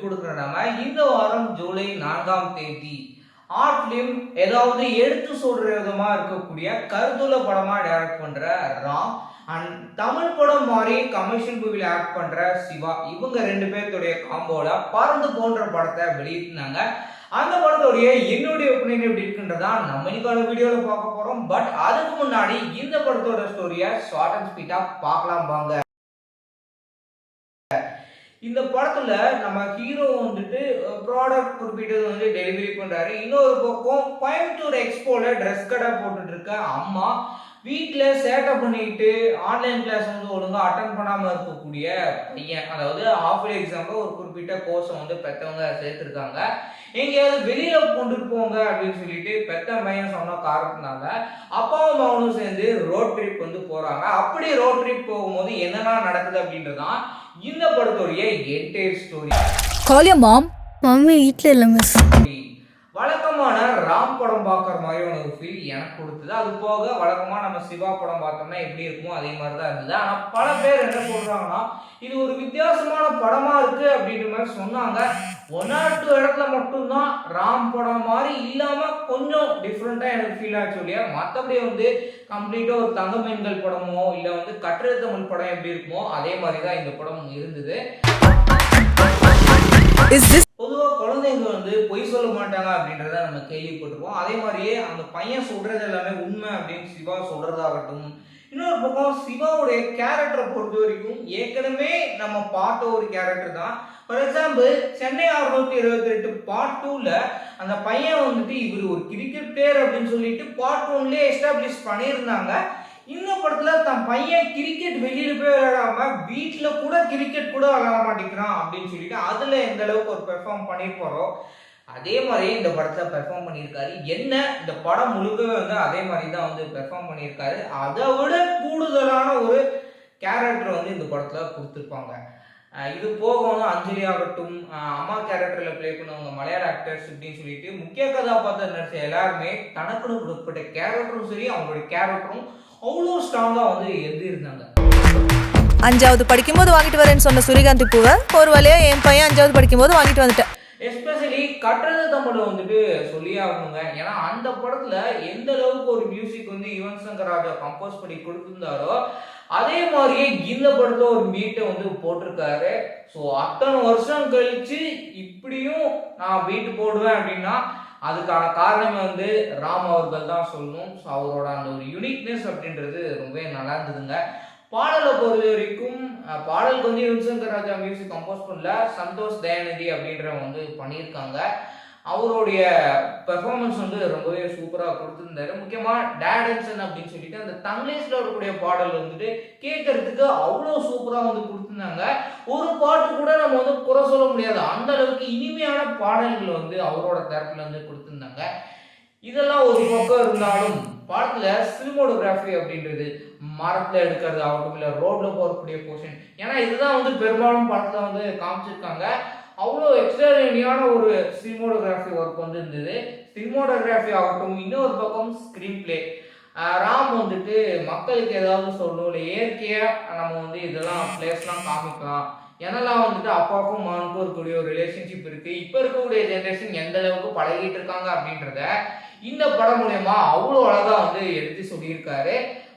கொடுக்குற நம்ம இந்த வாரம் ஜூலை 4ஆம் தேதி ஆர்ட் ஃபிலிம் ஏதாவது எடுத்து சொல்ற விதமா இருக்கக்கூடிய கருத்துள்ள படமா டைரக்ட் பண்ற ராம் அண்ட் தமிழ் படம் மாதிரி கமர்ஷியல் மூவில ஆக்ட் பண்ற சிவா, இவங்க ரெண்டு பேர்த்துடைய காம்போல பறந்து போன்ற படத்தை வெளியிட்டாங்க. அந்த படத்துடைய என்னுடைய ஒப்பீனியன் எப்படி இருக்குன்றதா நம்ம இன்னைக்கான வீடியோல பார்க்க போறோம். பட் அதுக்கு முன்னாடி இந்த படத்தோட ஸ்டோரியை ஷார்ட் அண்ட் ஸ்வீட்டா பார்க்கலாம் வாங்க. இந்த படத்துல நம்ம ஹீரோ வந்துட்டு ப்ராடக்ட் குறிப்பிட்டது டெலிவரி பண்றாரு. இன்னொரு பக்கம் கோயம்புத்தூர் எக்ஸ்போல ட்ரெஸ் கடை போட்டுட்டு இருக்க அம்மா வீட்டுல சேட்டை பண்ணிட்டு ஆன்லைன் கிளாஸ் ஒழுங்கா அட்டன் பண்ணாம இருக்கக்கூடிய பையன், அதாவது ஆஃப் டே எக்ஸாம்ல ஒரு குறிப்பிட்ட கோர்ஸை பெத்தவங்க சேர்த்திருக்காங்க. எங்கேயாவது வெளியில கொண்டுட்டு போங்க அப்படின்னு சொல்லிட்டு பெத்த பையன் சொன்ன காரணத்தினால அப்பாவும் மகனும் சேர்ந்து ரோட் ட்ரிப் போறாங்க. அப்படி ரோட் ட்ரிப் போகும்போது என்னென்ன நடக்குது அப்படின்றதான் இந்த படத்துடைய entire story. Call your mom. Mummy வீட்ல இல்ல மிஸ். வழக்கமான ராம் படம் பார்க்குற மாதிரியான ஒரு ஃபீல் எனக்கு கொடுத்தது. அது போக வழக்கமாக நம்ம சிவா படம் பார்த்தோம்னா எப்படி இருக்குமோ அதே மாதிரி தான் இருந்தது. ஆனால் பல பேர் என்ன சொல்றாங்கன்னா இது ஒரு வித்தியாசமான படமா இருக்கு அப்படின்ற மாதிரி சொன்னாங்க. 1-2 இடத்துல மட்டும்தான் ராம் படம் மாதிரி இல்லாம கொஞ்சம் டிஃப்ரெண்டா எனக்கு ஃபீல் ஆச்சு இல்லையா. மற்றபடி கம்ப்ளீட்டா ஒரு தங்கமீன்கள் படமோ இல்லை கட்டுரை தமிழ் படம் எப்படி இருக்குமோ அதே மாதிரி தான் இந்த படம் இருந்தது. பொதுவாக குழந்தைங்க பொய் சொல்ல மாட்டாங்க அப்படின்றத நம்ம கேள்விப்பட்டிருக்கோம். அதே மாதிரியே அந்த பையன் சொல்றது எல்லாமே உண்மை அப்படின்னு சிவா சொல்றதாகட்டும். இன்னொரு பக்கம் சிவாவுடைய கேரக்டரை பொறுத்த வரைக்கும் ஏற்கனவே நம்ம பார்த்த ஒரு கேரக்டர் தான். ஃபார் எக்ஸாம்பிள் சென்னை 628 பார்ட் 2ல அந்த பையன் இவர் ஒரு கிரிக்கெட் பிளேயர் அப்படின்னு சொல்லிட்டு பார்ட் 1லேயே எஸ்டாப்ளிஷ் பண்ணியிருந்தாங்க. இந்த படத்துல தன் பையன் கிரிக்கெட் வெளியில போய் விளையாடாம வீட்டுல கூட கிரிக்கெட் கூட விளையாட மாட்டேங்கிறான் அப்படின்னு சொல்லிட்டு அதுல எந்த அளவுக்கு ஒரு பெர்ஃபார்ம் பண்ணிருப்பாரோ அதே மாதிரி இந்த படத்துல பெர்ஃபார்ம் பண்ணியிருக்காரு. என்ன இந்த படம் முழுக்கவே அதே மாதிரி தான் பெர்ஃபார்ம் பண்ணியிருக்காரு. அதை விட கூடுதலான ஒரு கேரக்டர் இந்த படத்துல கொடுத்துருப்பாங்க. இது போக அஞ்சலி ஆகட்டும், அம்மா கேரக்டர்ல பிளே பண்ணவங்க மலையாள ஆக்டர்ஸ் அப்படின்னு சொல்லிட்டு முக்கிய கதாபாத்திரம் நடிச்ச எல்லாருமே தனக்குன்னு கொடுக்கப்பட்ட கேரக்டரும் சரி அவங்களுடைய கேரக்டரும் அவ்வளோ ஸ்ட்ராங்கா எழுதியிருந்தாங்க. 5வது படிக்கும்போது வாங்கிட்டு வரேன்னு சொன்ன சூரியகாந்தி பூவை ஒரு வழியா என் பையன் 5வது படிக்கும்போது வாங்கிட்டு வந்துட்டேன். எஸ்பெஷலி கட்டுறது தமிழ் சொல்லியே ஆகணுங்க. ஏன்னா அந்த படத்துல எந்த அளவுக்கு ஒரு மியூசிக் யுவன் சங்கர் ராஜா கம்போஸ் பண்ணி கொடுத்திருந்தாரோ அதே மாதிரியே இந்த படத்துல ஒரு மீட்டை போட்டிருக்காரு. ஸோ அத்தனை வருஷம் கழிச்சு இப்படியும் நான் பீட்டு போடுவேன் அப்படின்னா அதுக்கான காரணமே ராம் அவர்கள் தான் சொல்லணும். ஸோ அவரோட அந்த ஒரு யூனிக்னஸ் அப்படின்றது ரொம்பவே நல்லா இருந்ததுங்க. பாடலை பொறுத்த வரைக்கும் பாடலுக்கு யுவன் சங்கர் ராஜா மியூசிக் கம்போஸ் பண்ணல, சந்தோஷ் தயாநிதி அப்படின்றவங்க பண்ணியிருக்காங்க. அவருடைய பெர்ஃபார்மன்ஸ் ரொம்பவே சூப்பராக கொடுத்துருந்தாரு. முக்கியமாக டேடன்சன் அப்படின்னு சொல்லிட்டு அந்த தங்கிலீஷ்ல இருக்கக்கூடிய பாடல் கேட்கறதுக்கு அவ்வளோ சூப்பராக கொடுத்துருந்தாங்க. ஒரு பாட்டு கூட நம்ம குறை சொல்ல முடியாது, அந்த அளவுக்கு இனிமையான பாடல்கள் அவரோட தரப்புல கொடுத்துருந்தாங்க. இதெல்லாம் ஒரு பக்கம் இருந்தாலும் படத்துல சினிமோட்டோகிராஃபி அப்படின்றது மரத்துல எடுக்கிறது ஆகட்டும் இல்லை ரோட்ல போகக்கூடிய போர்ஷன், ஏன்னா இதுதான் பெரும்பாலும் படத்துல காமிச்சிருக்காங்க. அவ்வளோ எக்ஸ்ட்ராடினரியான ஒரு சினிமோட்டோகிராஃபி ஒர்க் இருந்தது. சினிமோட்டோகிராஃபி ஆகட்டும், இன்னொரு பக்கம் ஸ்கிரீன் பிளே. ராம் மக்களுக்கு ஏதாவது சொல்லணும் இல்லை இயற்கையா நம்ம இதெல்லாம் பிளேஸ்லாம் காமிக்கலாம். என்னெல்லாம் அப்பாவுக்கும் மகனுக்கும் இருக்கக்கூடிய ஒரு ரிலேஷன்ஷிப் இருக்கு. இப்போ இருக்கக்கூடிய ஜென்ரேஷன் எந்த அளவுக்கு பழகிட்டு இருக்காங்க அப்படின்றத இந்த படம் மூலயமா அவ்வளோ அழகா எடுத்து சொல்லியிருக்காரு.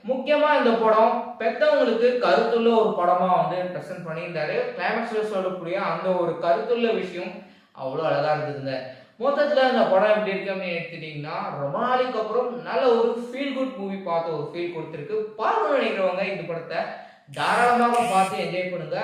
முக்கியமா இந்த படம் பெத்தவங்களுக்கு கருத்துள்ள ஒரு படமா பிரசன்ட் பண்ணியிருந்தாரு. கிளைமேக்ஸ்ல சொல்லக்கூடிய அந்த ஒரு கருத்துள்ள விஷயம் அவ்வளோ அழகா இருந்ததுங்க. மொத்தத்துல இந்த படம் எப்படி இருக்கு அப்படின்னு எடுத்துட்டீங்கன்னா ரொம்ப நாளைக்கு அப்புறம் நல்ல ஒரு ஃபீல் குட் மூவி பார்த்து ஒரு ஃபீல் கொடுத்துருக்கு. பார்க்கணும்னு நினைக்கிறவங்க இந்த படத்தை தாராளமாக பார்த்து என்ஜாய் பண்ணுங்க.